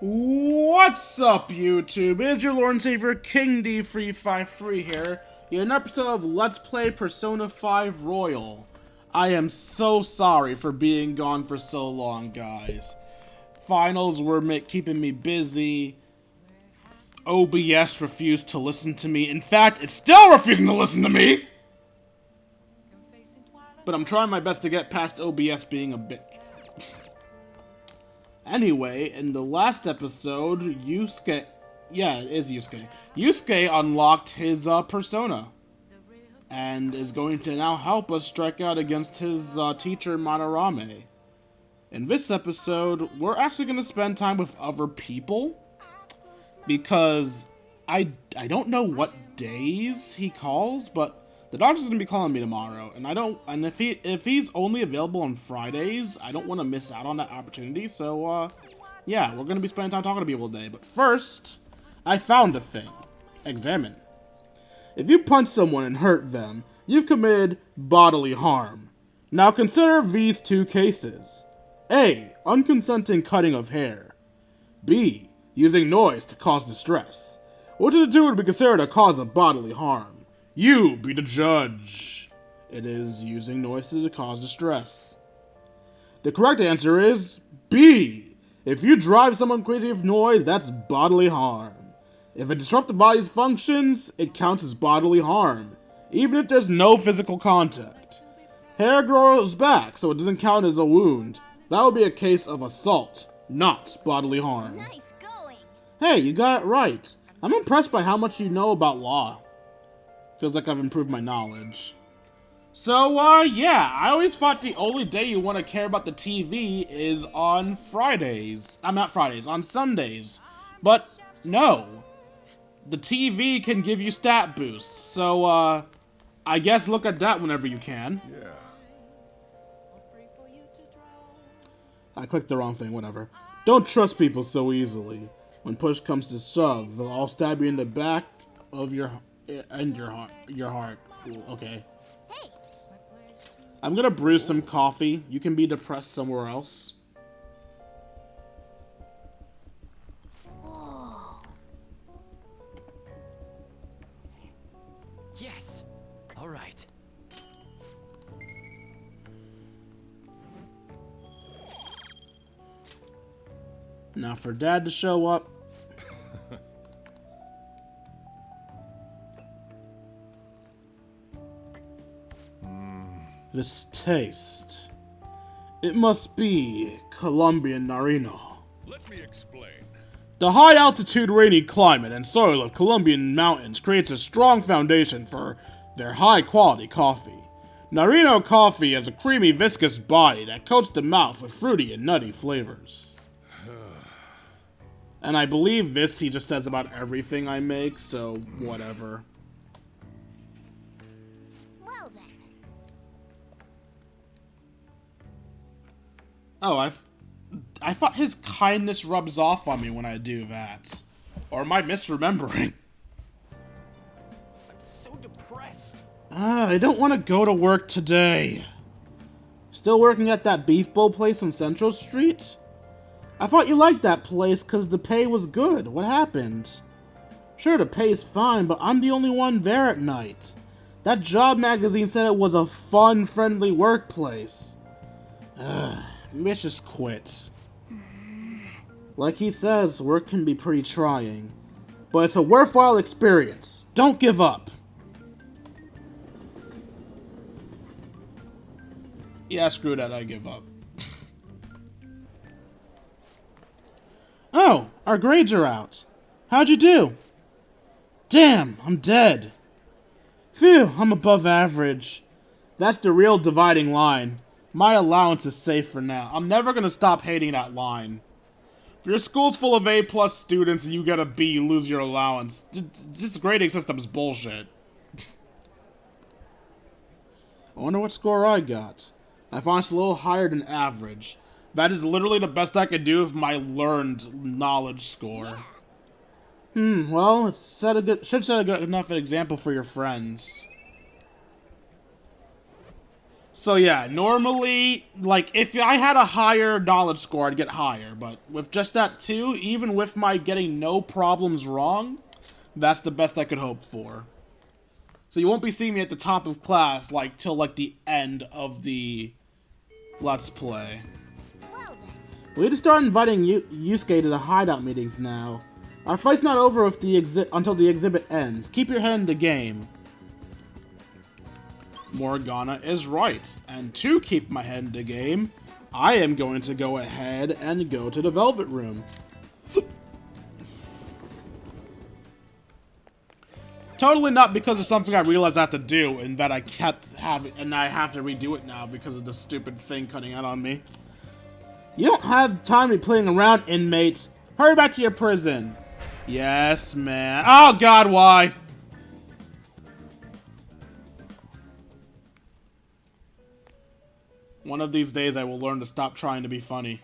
What's up, YouTube? It's your Lord and Savior, King D353 here. In an episode of Let's Play Persona 5 Royal. I am so sorry for being gone for so long, guys. Finals were keeping me busy. OBS refused to listen to me. In fact, it's still refusing to listen to me! But I'm trying my best to get past OBS being a bitch. Anyway, in the last episode, Yusuke... Yeah, it is Yusuke. Yusuke unlocked his persona. And is going to now help us strike out against his teacher, Madarame. In this episode, we're actually going to spend time with other people. Because I don't know what days he calls, but the doctor's going to be calling me tomorrow. And if he's only available on Fridays, I don't want to miss out on that opportunity. So, yeah, we're going to be spending time talking to people today. But first, I found a thing. Examine. If you punch someone and hurt them, you've committed bodily harm. Now consider these two cases. A. Unconsenting cutting of hair. B. Using noise to cause distress. Which of the two would be considered a cause of bodily harm? You be the judge. It is using noise to cause distress. The correct answer is B. If you drive someone crazy with noise, that's bodily harm. If it disrupts the body's functions, it counts as bodily harm, even if there's no physical contact. Hair grows back, so it doesn't count as a wound. That would be a case of assault, not bodily harm. Nice going. Hey, you got it right. I'm impressed by how much you know about law. Feels like I've improved my knowledge. So, yeah, I always thought the only day you want to care about the TV is on Fridays. Not Fridays, on Sundays. But, no. The TV can give you stat boosts, so, I guess look at that whenever you can. Yeah. I clicked the wrong thing, whatever. Don't trust people so easily. When push comes to shove, they'll all stab you in the back of your heart. Ooh, okay. Hey, I'm gonna brew some coffee. You can be depressed somewhere else. whoa. Yes. All right. Now for Dad to show up. This taste. It must be Colombian Narino. Let me explain. The high-altitude rainy climate and soil of Colombian mountains creates a strong foundation for their high-quality coffee. Narino coffee has a creamy, viscous body that coats the mouth with fruity and nutty flavors. And I believe this he just says about everything I make, so whatever. Well then. Oh, I thought his kindness rubs off on me when I do that. Or am I misremembering? I'm so depressed. I don't want to go to work today. Still working at that beef bowl place on Central Street? I thought you liked that place because the pay was good. What happened? Sure, the pay's fine, but I'm the only one there at night. That job magazine said it was a fun, friendly workplace. Maybe I should just quit. Like he says, work can be pretty trying. But it's a worthwhile experience. Don't give up. Yeah, screw that, I give up. Oh, our grades are out. How'd you do? Damn, I'm dead. Phew, I'm above average. That's the real dividing line. My allowance is safe for now. I'm never gonna stop hating that line. If your school's full of A+ students and you get a B, you lose your allowance. This grading system's bullshit. I wonder what score I got. I found it's a little higher than average. That is literally the best I could do with my learned knowledge score. Well, it should set a good enough example for your friends. So yeah, normally, like, if I had a higher knowledge score, I'd get higher. But with just that 2, even with my getting no problems wrong, that's the best I could hope for. So you won't be seeing me at the top of class, like, till, like, the end of the Let's Play. We need to start inviting Yusuke to the hideout meetings now. Our fight's not over if until the exhibit ends. Keep your head in the game. Morgana is right. And to keep my head in the game, I am going to go ahead and go to the Velvet Room. Totally not because of something I realized I have to do and that I kept having, and I have to redo it now because of the stupid thing cutting out on me. You don't have time to be playing around, inmates. Hurry back to your prison. Yes, man. Oh, God, why? One of these days I will learn to stop trying to be funny.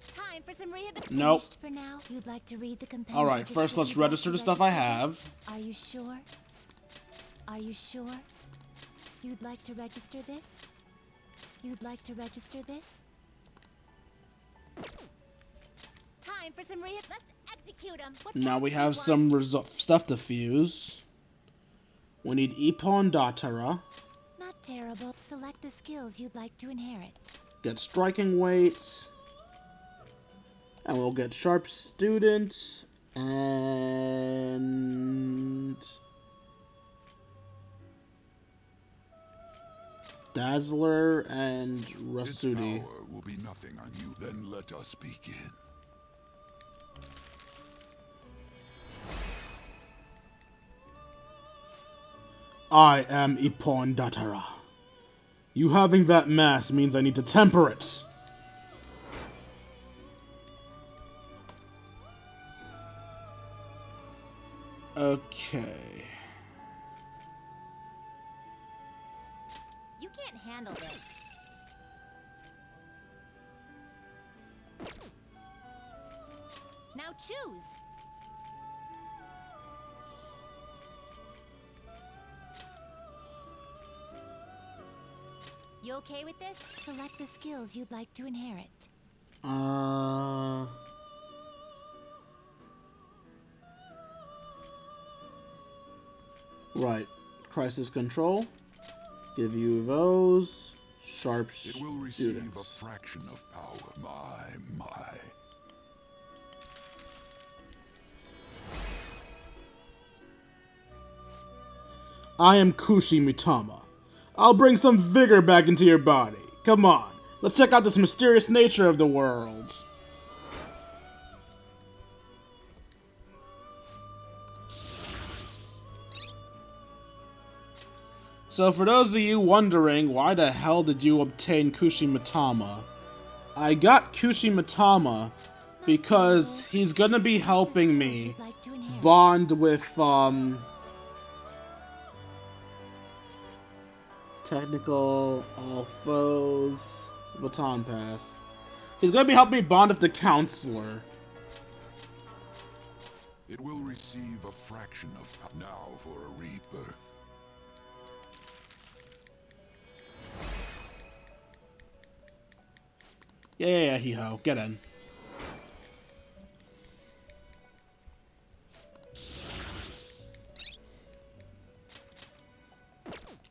Time for some rehabilitation. Nope. For now, you'd like to read the companion. Alright, first let's register the stuff I have. Are you sure? Are you sure? You'd like to register this? You'd like to register this? Time for some Let's execute them. Now we have some stuff to fuse. We need Ippon Datara. Not terrible. Select the skills you'd like to inherit. Get striking weights. And we'll get sharp student. And Dazzler and Rasudi. This hour will be nothing on you. Then let us begin. I am Ippon Datara. You having that mass means I need to temper it. Okay. You can't handle this. Now choose. You okay with this? Select the skills you'd like to inherit. Right. Crisis control. Give you those. Sharp It will receive students. a fraction of power. My. I am Kushi Mitama. I'll bring some vigor back into your body. Come on, let's check out this mysterious nature of the world. So for those of you wondering, why the hell did you obtain Kushi Mitama? I got Kushi Mitama because he's gonna be helping me bond with, technical, all foes, baton pass. He's gonna be helping me bond with the counselor. It will receive a fraction of power. Now for a rebirth. Yeah, hee-ho. Get in.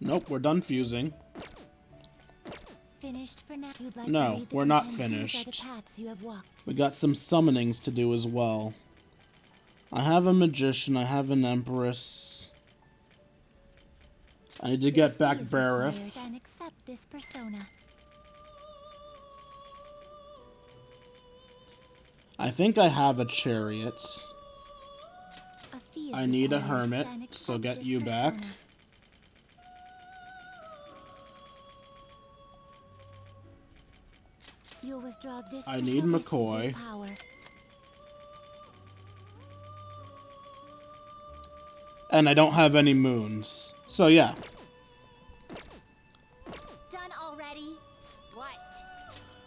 Nope, we're done fusing. Finished for now. You'd like No, to read the we're not companion. These are finished. the paths you have walked. We got some summonings to do as well. I have a magician, I have an empress. I need to get back Please Bareth. retire and accept this persona. I think I have a chariot. A fee is I need a required hermit, and accept so get this you back. persona. You'll withdraw this I for need some McCoy. essence of power. And I don't have any moons. So yeah. Done already? What?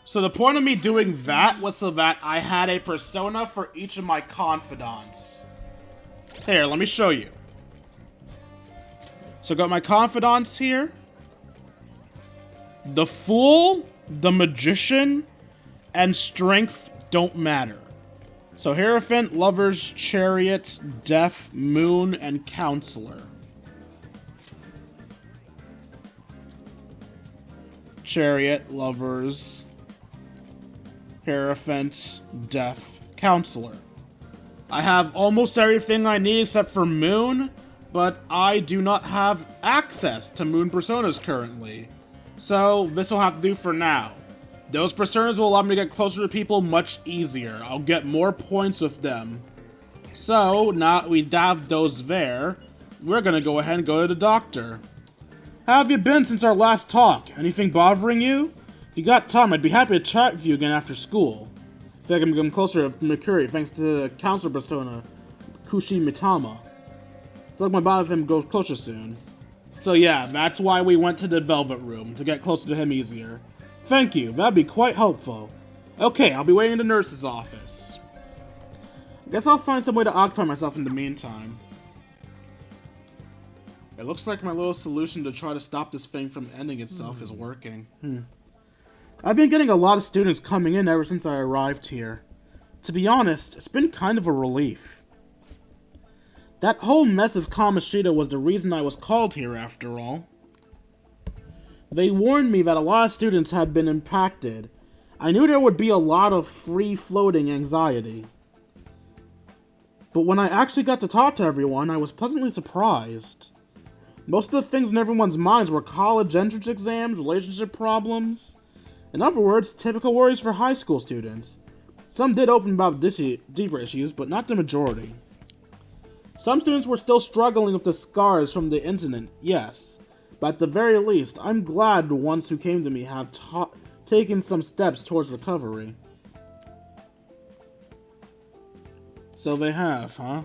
So the point of me doing that was so that I had a persona for each of my confidants. Here, let me show you. So I got my confidants here. The Fool, the Magician, and Strength don't matter. So Hierophant, Lovers, Chariot, Death, Moon, and Counselor. Chariot, Lovers, Hierophant, Death, Counselor. I have almost everything I need except for Moon, but I do not have access to Moon personas currently. So this will have to do for now. Those personas will allow me to get closer to people much easier. I'll get more points with them. So, now we have those there, we're gonna go ahead and go to the doctor. How have you been since our last talk? Anything bothering you? If you got time, I'd be happy to chat with you again after school. I feel like I'm getting closer to Mercury thanks to the counselor persona, Kushi Mitama. I feel like my bond with him goes closer soon. So yeah, that's why we went to the Velvet Room, to get closer to him easier. Thank you, that'd be quite helpful. Okay, I'll be waiting in the nurse's office. I guess I'll find some way to occupy myself in the meantime. It looks like my little solution to try to stop this thing from ending itself is working. I've been getting a lot of students coming in ever since I arrived here. To be honest, it's been kind of a relief. That whole mess of Kamoshida was the reason I was called here after all. They warned me that a lot of students had been impacted. I knew there would be a lot of free-floating anxiety. But when I actually got to talk to everyone, I was pleasantly surprised. Most of the things in everyone's minds were college entrance exams, relationship problems. In other words, typical worries for high school students. Some did open about deeper issues, but not the majority. Some students were still struggling with the scars from the incident, yes. But at the very least, I'm glad the ones who came to me have taken some steps towards recovery. So they have, huh?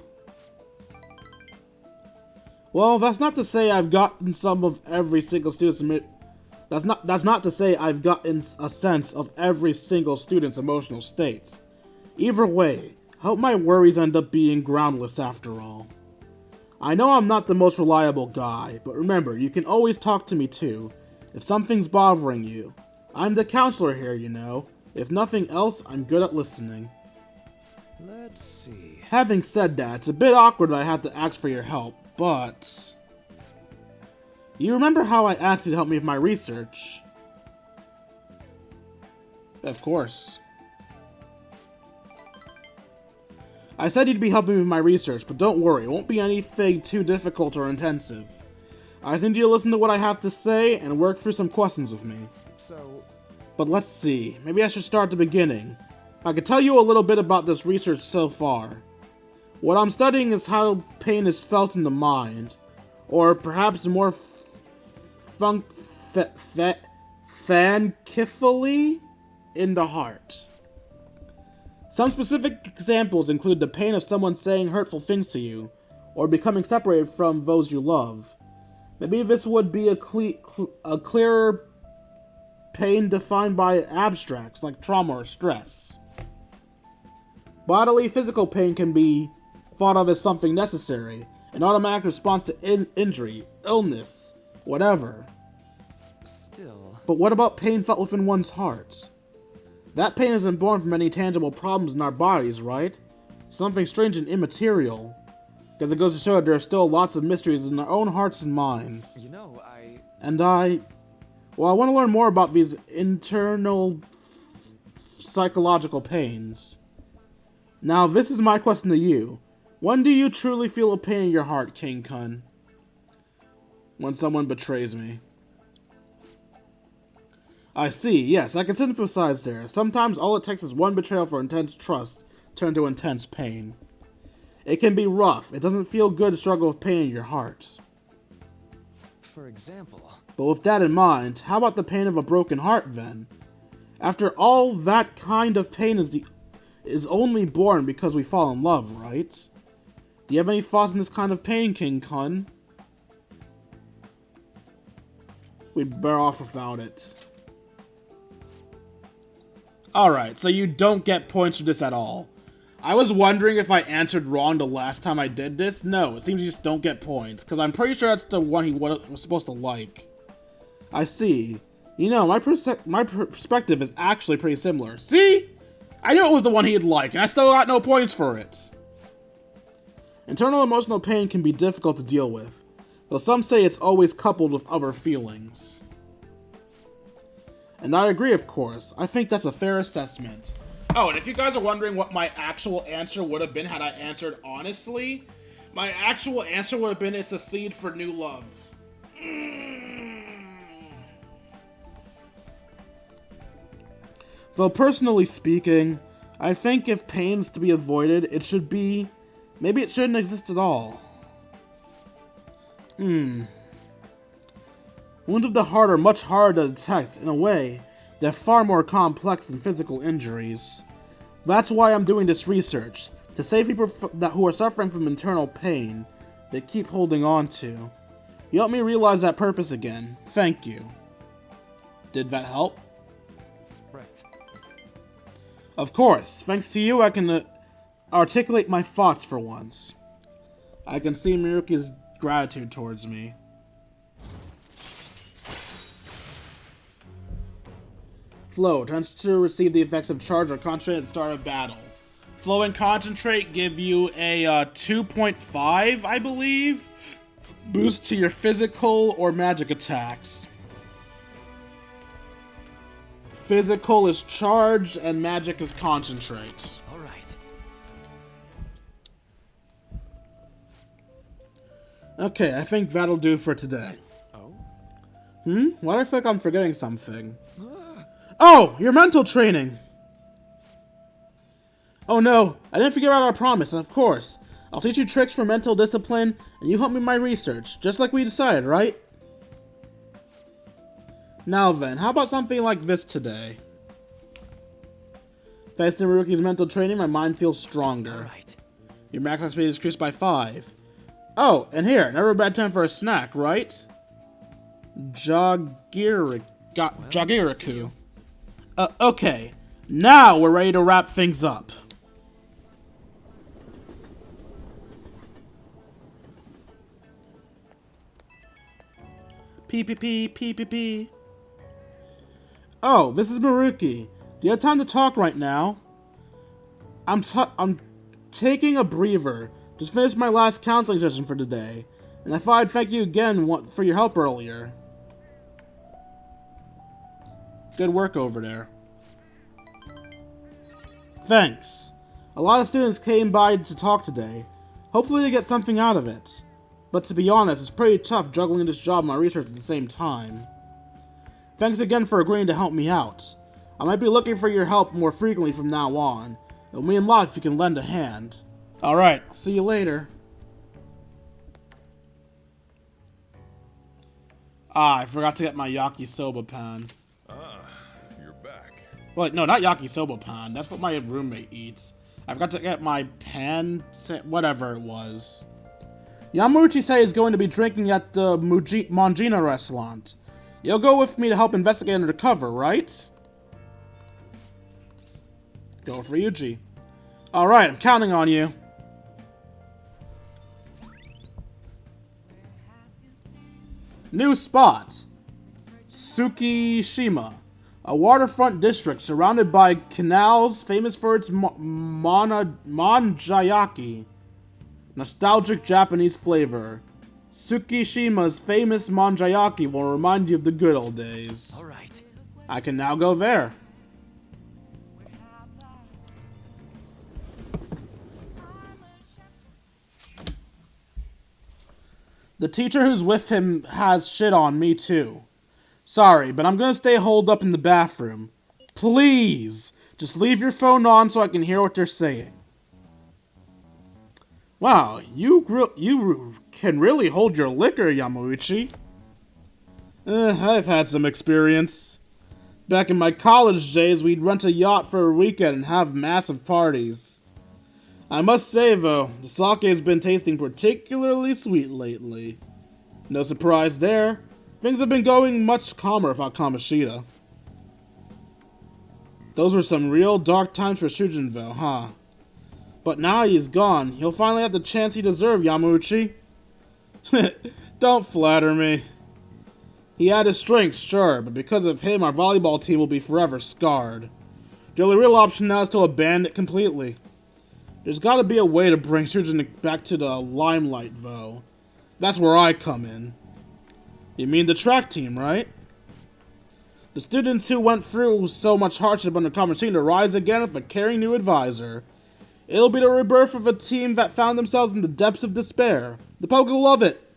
Well, that's not to say I've gotten some of every single student's that's not to say I've gotten a sense of every single student's emotional states. Either way, I hope my worries end up being groundless after all. I know I'm not the most reliable guy, but remember, you can always talk to me too, if something's bothering you. I'm the counselor here, you know. If nothing else, I'm good at listening. Let's see. Having said that, it's a bit awkward that I had to ask for your help, but... You remember how I asked you to help me with my research? Of course. I said you'd be helping me with my research, but don't worry, it won't be anything too difficult or intensive. I just need you to listen to what I have to say and work through some questions with me. But let's see, maybe I should start at the beginning. I could tell you a little bit about this research so far. What I'm studying is how pain is felt in the mind, or perhaps more fancifully in the heart. Some specific examples include the pain of someone saying hurtful things to you, or becoming separated from those you love. Maybe this would be a clearer pain defined by abstracts like trauma or stress. Bodily, physical pain can be thought of as something necessary, an automatic response to injury, illness, whatever. Still. But what about pain felt within one's heart? That pain isn't born from any tangible problems in our bodies, right? Something strange and immaterial. Because it goes to show that there are still lots of mysteries in our own hearts and minds. You know, Well, I want to learn more about these internal psychological pains. Now, this is my question to you. When do you truly feel a pain in your heart, King Kun? When someone betrays me. I see, yes, I can sympathize there. Sometimes all it takes is one betrayal for intense trust turned to intense pain. It can be rough. It doesn't feel good to struggle with pain in your heart. For example... But with that in mind, how about the pain of a broken heart, then? After all, that kind of pain is only born because we fall in love, right? Do you have any thoughts on this kind of pain, King Kun? We'd bear off without it. Alright, so you don't get points for this at all. I was wondering if I answered wrong the last time I did this. No, it seems you just don't get points, because I'm pretty sure that's the one he was supposed to like. I see. You know, my perspective is actually pretty similar. See? I knew it was the one he'd like, and I still got no points for it. Internal emotional pain can be difficult to deal with, though some say it's always coupled with other feelings. And I agree, of course. I think that's a fair assessment. Oh, and if you guys are wondering what my actual answer would have been had I answered honestly, my actual answer would have been it's a seed for new love. Though personally speaking, I think if pain's to be avoided, it should be... maybe it shouldn't exist at all. Wounds of the heart are much harder to detect. In a way, they're far more complex than physical injuries. That's why I'm doing this research, to save people who are suffering from internal pain they keep holding on to. You helped me realize that purpose again. Thank you. Did that help? Right. Of course. Thanks to you, I can articulate my thoughts for once. I can see Miruki's gratitude towards me. Flow. Turns to receive the effects of charge or concentrate at the start of battle. Flow and concentrate give you a 2.5, I believe, boost to your physical or magic attacks. Physical is charge and magic is concentrate. All right. Okay, I think that'll do for today. Oh? Why do I feel like I'm forgetting something? Oh, your mental training! Oh no, I didn't forget about our promise, of course. I'll teach you tricks for mental discipline, and you help me with my research, just like we decided, right? Now then, how about something like this today? Thanks to Miruki's mental training, my mind feels stronger. Alright. Your max speed is increased by 5. Oh, and here, never a bad time for a snack, right? Jagiraku. Okay, now we're ready to wrap things up. P. Oh, this is Miruki. Do you have time to talk right now? I'm taking a breather. Just finished my last counseling session for today, and I thought I'd thank you again for your help earlier. Good work over there. Thanks. A lot of students came by to talk today. Hopefully they get something out of it. But to be honest, it's pretty tough juggling this job and my research at the same time. Thanks again for agreeing to help me out. I might be looking for your help more frequently from now on. It'll mean a lot if you can lend a hand. Alright, see you later. Ah, I forgot to get my yakisoba pan. You're back. Well, no, not yakisoba pan. That's what my roommate eats. I forgot to get my pan, whatever it was. Yamauchi said he's going to be drinking at the Mangina restaurant. You'll go with me to help investigate undercover, right? Go for Yuji. Alright, I'm counting on you. New spot. Tsukishima. A waterfront district surrounded by canals famous for its manjayaki. Nostalgic Japanese flavor. Tsukishima's famous manjayaki will remind you of the good old days. All right. I can now go there. The teacher who's with him has shit on me too. Sorry, but I'm gonna stay holed up in the bathroom. Please! Just leave your phone on so I can hear what they're saying. Wow, you can really hold your liquor, Yamauchi. I've had some experience. Back in my college days, we'd rent a yacht for a weekend and have massive parties. I must say, though, the sake has been tasting particularly sweet lately. No surprise there. Things have been going much calmer without Kamoshida. Those were some real dark times for Shujin, though, huh? But now he's gone, he'll finally have the chance he deserved, Yamauchi. Don't flatter me. He had his strengths, sure, but because of him, our volleyball team will be forever scarred. The only real option now is to abandon it completely. There's gotta be a way to bring Surgeon back to the limelight, though. That's where I come in. You mean the track team, right? The students who went through so much hardship under Kamoshida to rise again with a caring new advisor. It'll be the rebirth of a team that found themselves in the depths of despair. The Poke will love it.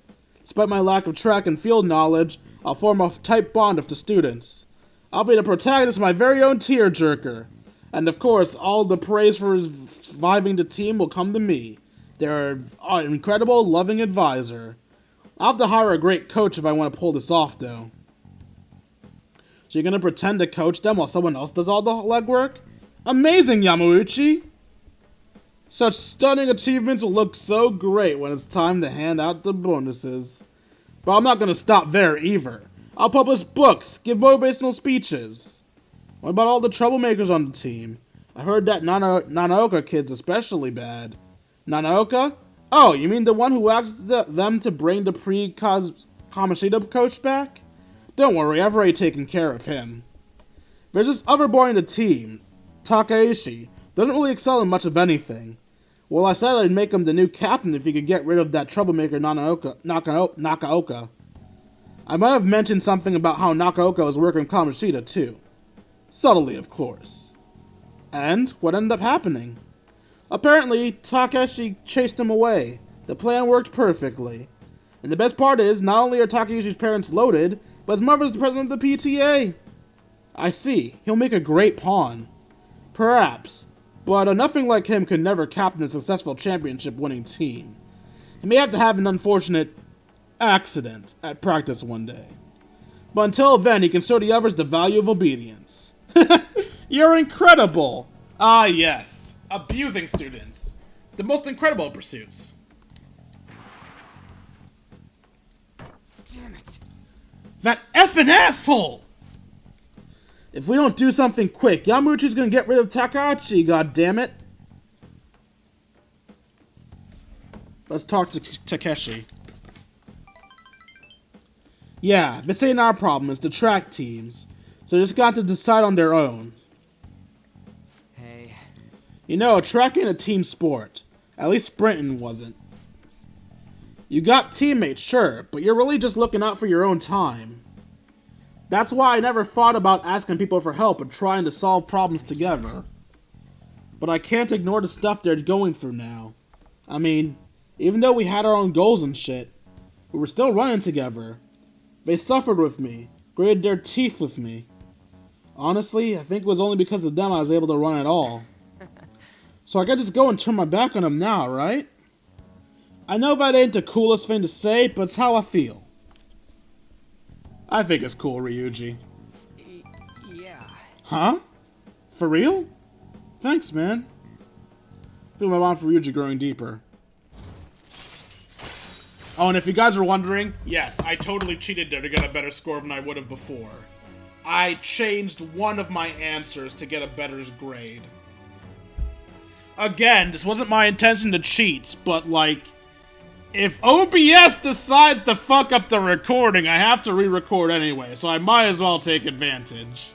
Despite my lack of track and field knowledge, I'll form a tight bond with the students. I'll be the protagonist of my very own tearjerker. And of course, all the praise for surviving the team will come to me. Their incredible, loving advisor. I'll have to hire a great coach if I want to pull this off, though. So you're gonna pretend to coach them while someone else does all the legwork? Amazing, Yamauchi! Such stunning achievements will look so great when it's time to hand out the bonuses. But I'm not gonna stop there either. I'll publish books, give motivational speeches. What about all the troublemakers on the team? I heard that Nanaoka kid's especially bad. Nanaoka? Oh, you mean the one who asked them to bring the pre-Kamoshida coach back? Don't worry, I've already taken care of him. There's this other boy in the team, Takaishi. Doesn't really excel in much of anything. Well, I said I'd make him the new captain if he could get rid of that troublemaker Nakaoka. I might have mentioned something about how Nakaoka was working with Kamoshida too. Subtly, of course. And what ended up happening? Apparently, Takeshi chased him away. The plan worked perfectly. And the best part is, not only are Takeshi's parents loaded, but his mother's the president of the PTA. I see. He'll make a great pawn. Perhaps. But nothing like him could never captain a successful championship-winning team. He may have to have an unfortunate accident at practice one day. But until then, he can show the others the value of obedience. You're incredible! Ah, yes. Abusing students. The most incredible pursuits. Damn it. That effing asshole! If we don't do something quick, Yamauchi's gonna get rid of Takahashi, goddammit. Let's talk to Takeshi. Yeah, this ain't our problem, it's the track teams. So they just got to decide on their own. Hey. You know, track ain't a team sport. At least sprinting wasn't. You got teammates, sure, but you're really just looking out for your own time. That's why I never thought about asking people for help and trying to solve problems together. But I can't ignore the stuff they're going through now. I mean, even though we had our own goals and shit, we were still running together. They suffered with me, gritted their teeth with me. Honestly, I think it was only because of them I was able to run at all. So I could just go and turn my back on them now, right? I know that ain't the coolest thing to say, but it's how I feel. I think it's cool, Ryuji. Yeah. Huh? For real? Thanks, man. Feel my bond for Ryuji growing deeper. Oh, and if you guys are wondering, yes, I totally cheated there to get a better score than I would have before. I changed one of my answers to get a better grade. Again, this wasn't my intention to cheat, but like, if OBS decides to fuck up the recording, I have to re-record anyway, so I might as well take advantage.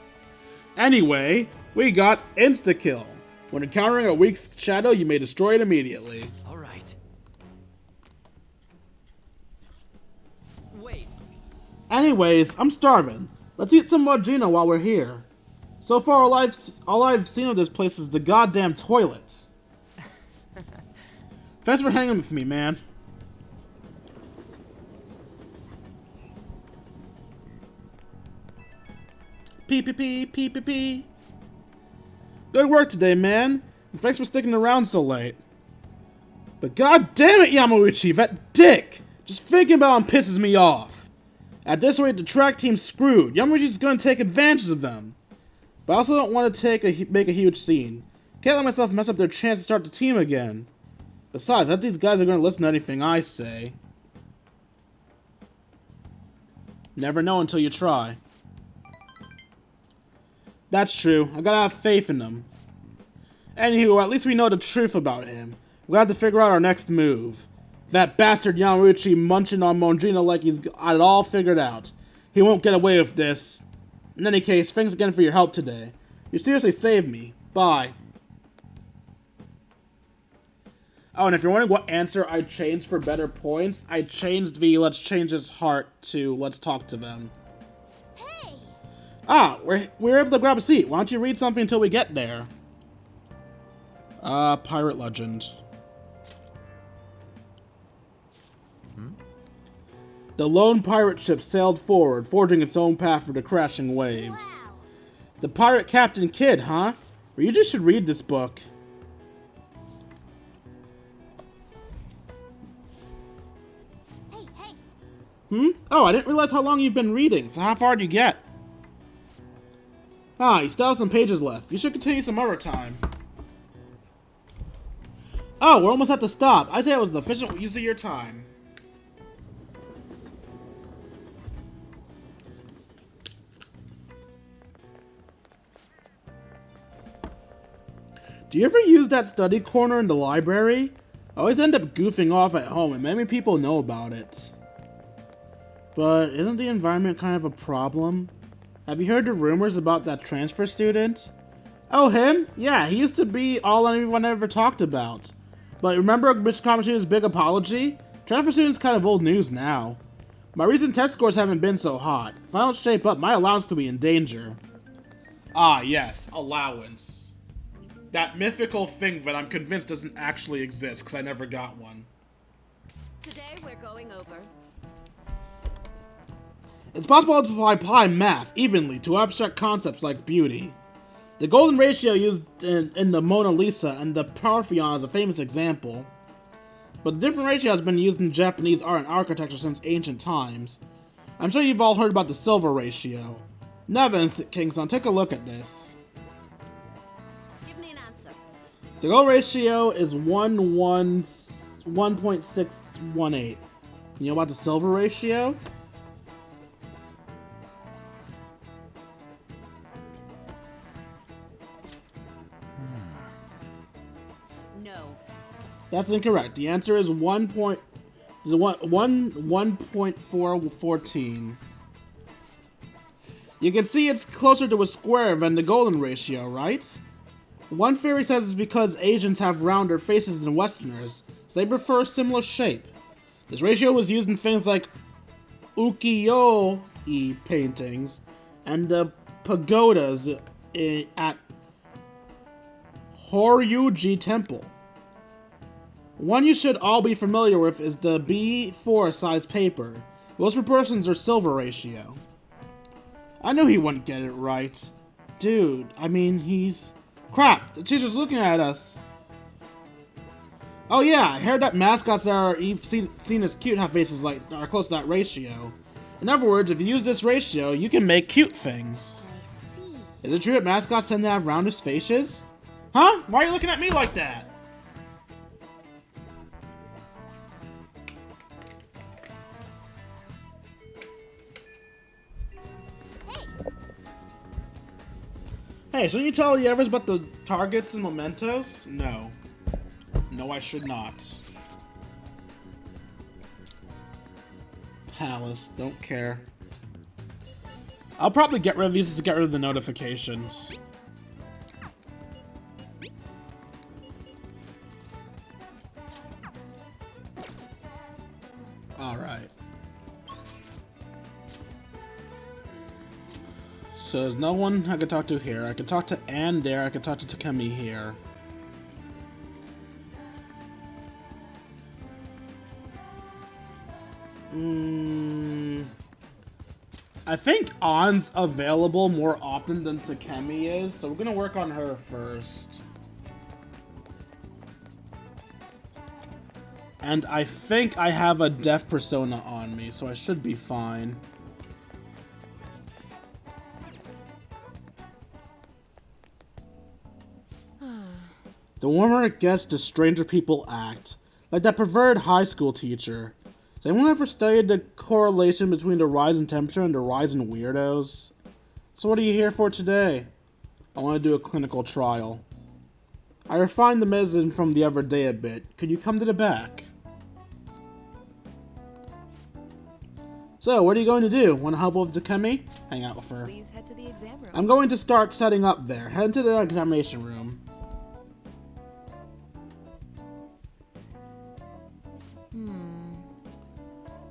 Anyway, we got insta-kill. When encountering a weak shadow, you may destroy it immediately. Alright. Wait. Anyways, I'm starving. Let's eat some more Gino while we're here. So far, all I've seen of this place is the goddamn toilets. Thanks for hanging with me, man. P. Good work today, man. And thanks for sticking around so late. But god damn it, Yamauchi, that dick! Just thinking about him pisses me off. At this rate, the track team's screwed. Yamauchi's gonna take advantage of them. But I also don't want to make a huge scene. Can't let myself mess up their chance to start the team again. Besides, I doubt these guys are gonna listen to anything I say. Never know until you try. That's true. I gotta have faith in them. Anywho, at least we know the truth about him. We have to figure out our next move. That bastard Yamauchi munching on Mongino like he's got it all figured out. He won't get away with this. In any case, thanks again for your help today. You seriously saved me. Bye. Oh, and if you're wondering what answer I changed for better points, I changed the let's change his heart to let's talk to them. Hey! Ah, we're able to grab a seat. Why don't you read something until we get there? Pirate legend. The lone pirate ship sailed forward, forging its own path through the crashing waves. Wow! The pirate Captain Kidd, huh? Well, you just should read this book. Hey! Oh, I didn't realize how long you've been reading, so how far did you get? Ah, you still have some pages left. You should continue some other time. Oh, we're almost at the stop. I say it was an efficient use of your time. Do you ever use that study corner in the library? I always end up goofing off at home, and many people know about it. But isn't the environment kind of a problem? Have you heard the rumors about that transfer student? Oh, him? Yeah, he used to be all anyone ever talked about. But remember Mr. Kamashi's big apology? Transfer student's kind of old news now. My recent test scores haven't been so hot. If I don't shape up, my allowance could be in danger. Ah, yes, allowance. That mythical thing that I'm convinced doesn't actually exist because I never got one. Today we're going over. It's possible to apply math evenly to abstract concepts like beauty. The golden ratio used in the Mona Lisa and the Parthenon is a famous example. But the different ratio has been used in Japanese art and architecture since ancient times. I'm sure you've all heard about the silver ratio. Now then, Kingston, take a look at this. Give me an answer. The gold ratio is 1.618. You know about the silver ratio? No. That's incorrect. The answer is 1.414. You can see it's closer to a square than the golden ratio, right? One theory says it's because Asians have rounder faces than Westerners, so they prefer a similar shape. This ratio was used in things like ukiyo-e paintings and the pagodas at Horyuji Temple. One you should all be familiar with is the B4 size paper. Most proportions are silver ratio. I knew he wouldn't get it right. Dude, I mean, he's... Crap, the teacher's looking at us. Oh yeah, I heard that mascots that are seen as cute have faces like are close to that ratio. In other words, if you use this ratio, you can make cute things. I see. Is it true that mascots tend to have roundest faces? Huh? Why are you looking at me like that? Hey, shouldn't you tell the others about the targets and mementos? No. No, I should not. Palace, don't care. I'll probably get rid of these just to get rid of the notifications. Alright. So there's no one I could talk to here. I could talk to Anne there. I could talk to Takemi here. I think Ann's available more often than Takemi is, so we're gonna work on her first. And I think I have a deaf persona on me, so I should be fine. The warmer it gets, the stranger people act. Like that perverted high school teacher. Has anyone ever studied the correlation between the rise in temperature and the rise in weirdos? So what are you here for today? I want to do a clinical trial. I refined the medicine from the other day a bit. Could you come to the back? So, what are you going to do? Want to help with Takemi? Hang out with her. Please head to the exam room. I'm going to start setting up there. Head to the examination room.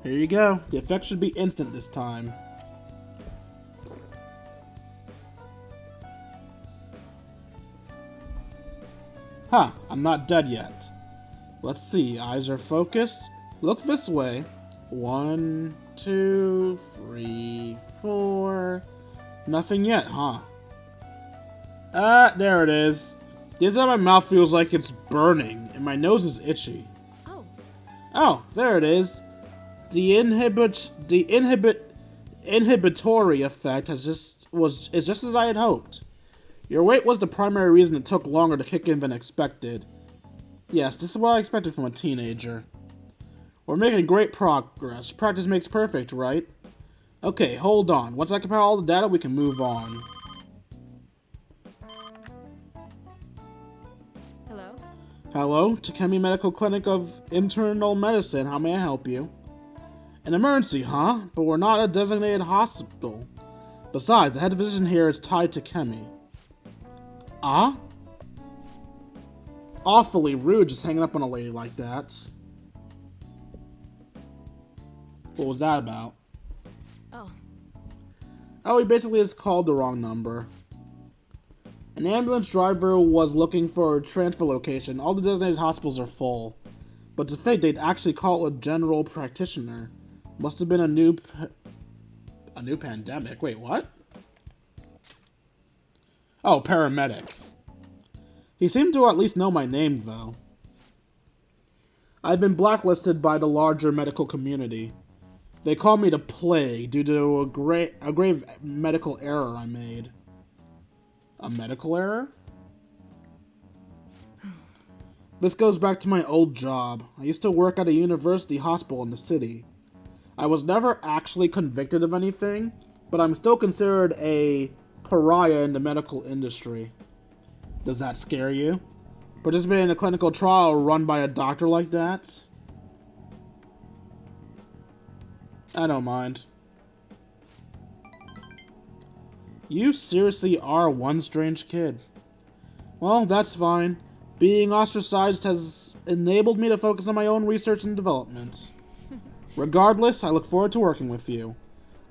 Here you go. The effect should be instant this time. Huh, I'm not dead yet. Let's see, eyes are focused. Look this way. 1, 2, 3, 4. Nothing yet, huh? There it is. The inside of my mouth feels like it's burning, and my nose is itchy. Oh, there it is. The inhibitory effect is just as I had hoped. Your weight was the primary reason it took longer to kick in than expected. Yes, this is what I expected from a teenager. We're making great progress. Practice makes perfect, right? Okay, hold on. Once I compare all the data, we can move on. Hello? Hello, Takemi Medical Clinic of Internal Medicine. How may I help you? An emergency, huh? But we're not a designated hospital. Besides, the head physician here is tied to Kemi. Ah? Awfully rude just hanging up on a lady like that. What was that about? Oh, he basically just called the wrong number. An ambulance driver was looking for a transfer location. All the designated hospitals are full. But to think they'd actually call a general practitioner. Must have been a new pandemic. Wait, what? Oh, paramedic. He seemed to at least know my name, though. I've been blacklisted by the larger medical community. They call me the Plague due to a grave medical error I made. A medical error? This goes back to my old job. I used to work at a university hospital in the city. I was never actually convicted of anything, but I'm still considered a pariah in the medical industry. Does that scare you? Participating in a clinical trial run by a doctor like that? I don't mind. You seriously are one strange kid. Well, that's fine. Being ostracized has enabled me to focus on my own research and development. Regardless, I look forward to working with you.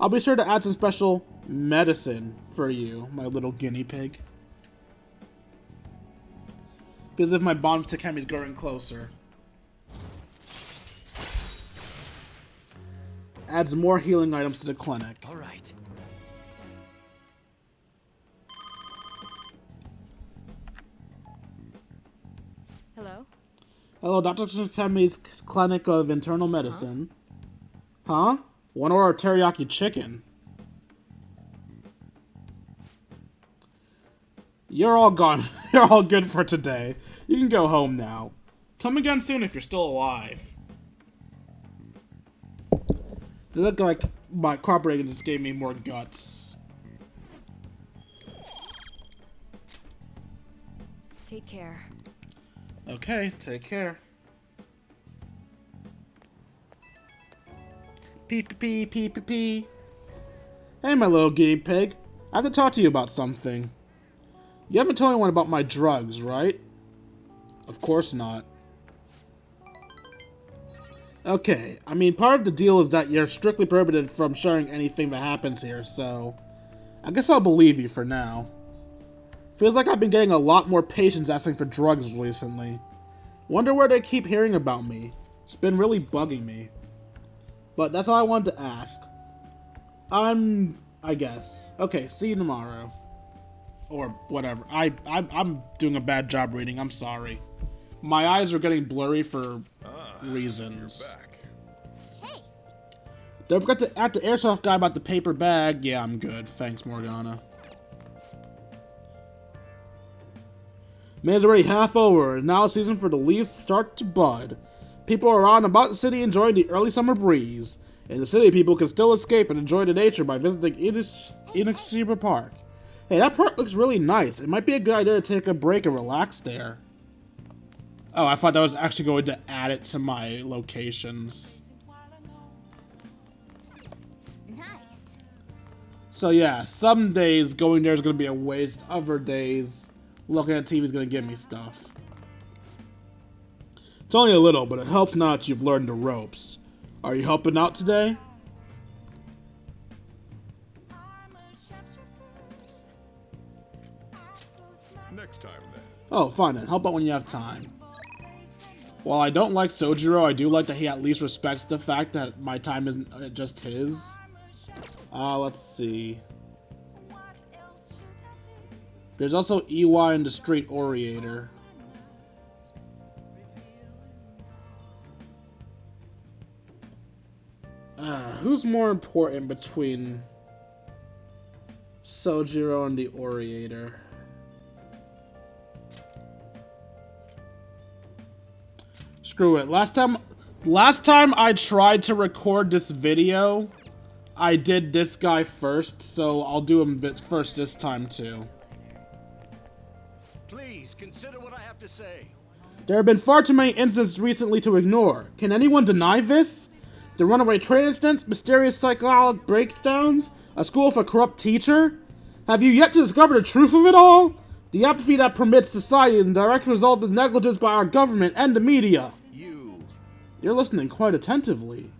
I'll be sure to add some special medicine for you, my little guinea pig. Feels as if my bond with Takemi is growing closer. Adds more healing items to the clinic. All right. Hello? Hello, Dr. Takemi's Clinic of Internal Medicine. Huh? One order of teriyaki chicken. You're all gone. You're all good for today. You can go home now. Come again soon if you're still alive. They look like my corporate just gave me more guts. Take care. Okay, take care. Pee pee pee pee pee. Hey, my little guinea pig. I have to talk to you about something. You haven't told anyone about my drugs, right? Of course not. Okay, I mean, part of the deal is that you're strictly prohibited from sharing anything that happens here, so I guess I'll believe you for now. Feels like I've been getting a lot more patients asking for drugs recently. Wonder where they keep hearing about me. It's been really bugging me. But that's all I wanted to ask. I guess. Okay, see you tomorrow. Or whatever. I'm doing a bad job reading, I'm sorry. My eyes are getting blurry for reasons. You're back. Hey! Don't forget to ask the airsoft guy about the paper bag. Yeah, I'm good. Thanks, Morgana. May's already half over, and now it's season for the leaves to start to bud. People are around about the city enjoying the early summer breeze. In the city, people can still escape and enjoy the nature by visiting Inexhaustible Park. Hey, that park looks really nice. It might be a good idea to take a break and relax there. Oh, I thought that was actually going to add it to my locations. So yeah, some days going there is going to be a waste. Other days, looking at TV is going to give me stuff. It's only a little, but it helps now that you've learned the ropes. Are you helping out today? Next time, then. Oh, fine then. Help out when you have time. While I don't like Sojiro, I do like that he at least respects the fact that my time isn't just his. Let's see. There's also EY and the Street Orator. Who's more important between Sojiro and the Orator? Screw it. Last time I tried to record this video, I did this guy first, so I'll do him first this time too. Please consider what I have to say. There have been far too many incidents recently to ignore. Can anyone deny this? The runaway train incident, mysterious psychological breakdowns, a school with a corrupt teacher? Have you yet to discover the truth of it all? The apathy that permits society is a direct result of negligence by our government and the media. You're listening quite attentively.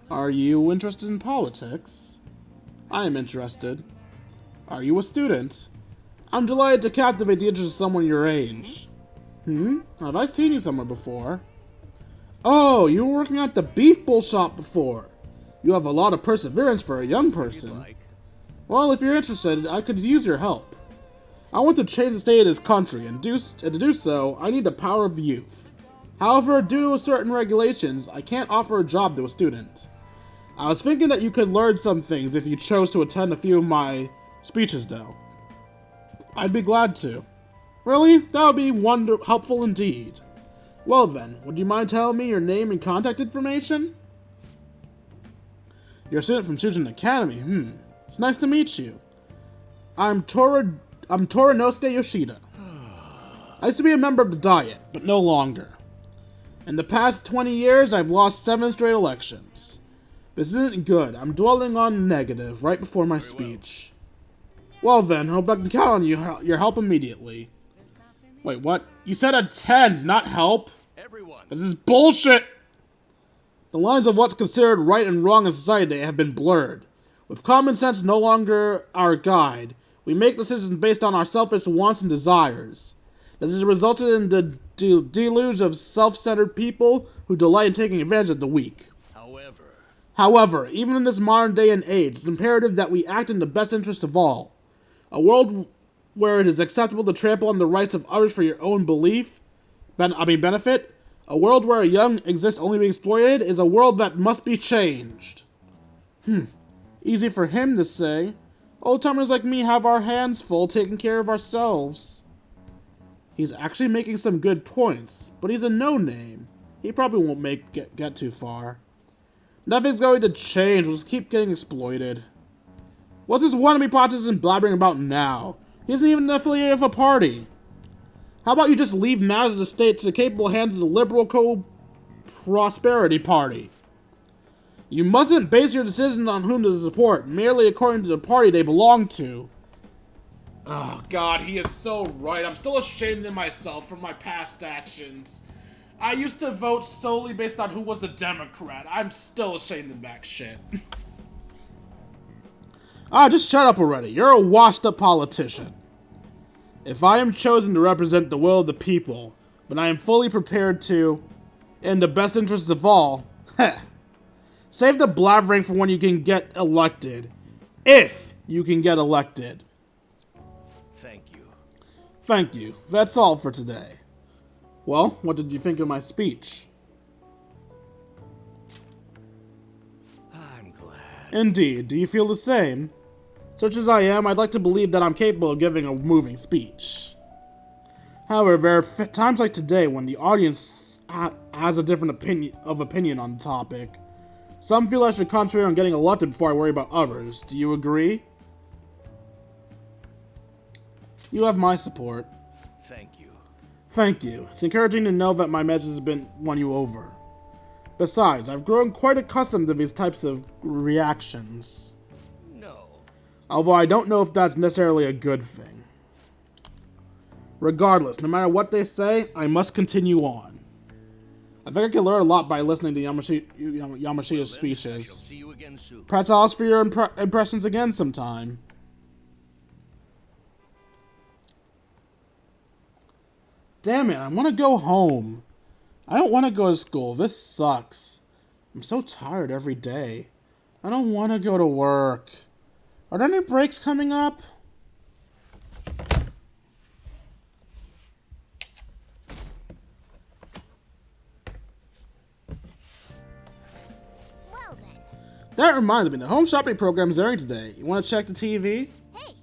Are you interested in politics? I am interested. Are you a student? I'm delighted to captivate the interest of someone your age. Have I seen you somewhere before? Oh, you were working at the beef bowl shop before. You have a lot of perseverance for a young person. Well, if you're interested, I could use your help. I want to change the state of this country, and to do so, I need the power of youth. However, due to certain regulations, I can't offer a job to a student. I was thinking that you could learn some things if you chose to attend a few of my speeches, though. I'd be glad to. Really? That would be helpful indeed. Well then, would you mind telling me your name and contact information? You're a student from Student Academy. It's nice to meet you. I'm Torinosuke Yoshida. I used to be a member of the Diet, but no longer. In the past 20 years, I've lost 7 straight elections. This isn't good. I'm dwelling on negative right before my speech. Well then, hope I can count on your help immediately. Wait, what? You said attend, not help? This is bullshit! The lines of what's considered right and wrong in society have been blurred. With common sense no longer our guide, we make decisions based on our selfish wants and desires. This has resulted in the deluge of self-centered people who delight in taking advantage of the weak. However, even in this modern day and age, it's imperative that we act in the best interest of all. A world where it is acceptable to trample on the rights of others for your own benefit. A world where a young exists only to be exploited is a world that must be changed. Easy for him to say. Old-timers like me have our hands full taking care of ourselves. He's actually making some good points, but he's a no-name. He probably won't get too far. Nothing's going to change, we'll just keep getting exploited. What's this wannabe politician blabbering about now? He isn't even affiliated with a party. How about you just leave matters of the state to the capable hands of the Liberal Co-Prosperity Party? You mustn't base your decisions on whom to support, merely according to the party they belong to. Oh god, he is so right. I'm still ashamed of myself for my past actions. I used to vote solely based on who was the Democrat. I'm still ashamed of that shit. Just shut up already. You're a washed-up politician. If I am chosen to represent the will of the people, but I am fully prepared to, in the best interests of all, save the blabbering for when you can get elected. If you can get elected. Thank you. That's all for today. Well, what did you think of my speech? I'm glad. Indeed. Do you feel the same? Such as I am, I'd like to believe that I'm capable of giving a moving speech. However, there are times like today when the audience has a different opinion on the topic. Some feel I should concentrate on getting elected before I worry about others. Do you agree? You have my support. Thank you. It's encouraging to know that my message has won you over. Besides, I've grown quite accustomed to these types of reactions. Although I don't know if that's necessarily a good thing. Regardless, no matter what they say, I must continue on. I think I can learn a lot by listening to Yamashi's I shall speeches. see you again soon. Perhaps I'll ask for your impressions again sometime. Damn it, I want to go home. I don't want to go to school. This sucks. I'm so tired every day. I don't want to go to work. Are there any breaks coming up? Well then. That reminds me, the home shopping program is airing today. You want to check the TV? Hey,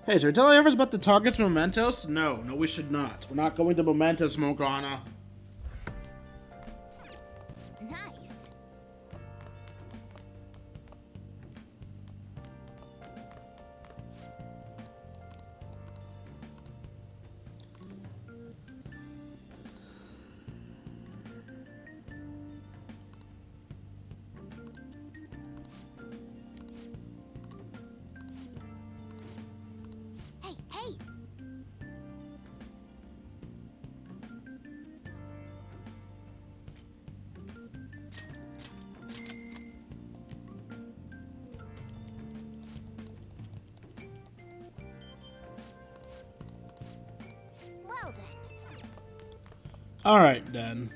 Hey, should we tell others about the Target's Mementos? No, we should not. We're not going to Mementos, Morgana. nice. Hey. Well then. Alright, then.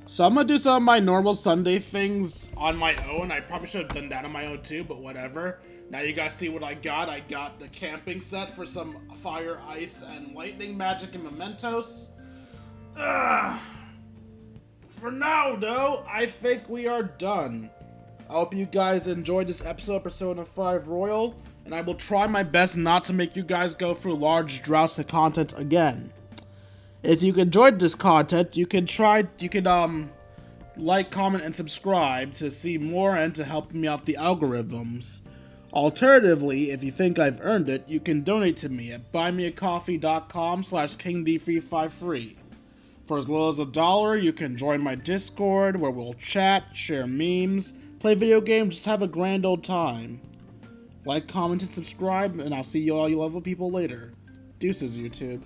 So I'm gonna do some of my normal Sunday things on my own. I probably should have done that on my own too, but whatever. Now you guys see what I got. I got the camping set for some fire, ice, and lightning magic and mementos. Ugh. For now, though, I think we are done. I hope you guys enjoyed this episode of Persona 5 Royal, and I will try my best not to make you guys go through large droughts of content again. If you enjoyed this content, you can like, comment, and subscribe to see more and to help me out the algorithms. Alternatively, if you think I've earned it, you can donate to me at buymeacoffee.com/KingD353. For as little as $1, you can join my Discord, where we'll chat, share memes, play video games, just have a grand old time. Like, comment, and subscribe, and I'll see you all you lovely people later. Deuces, YouTube.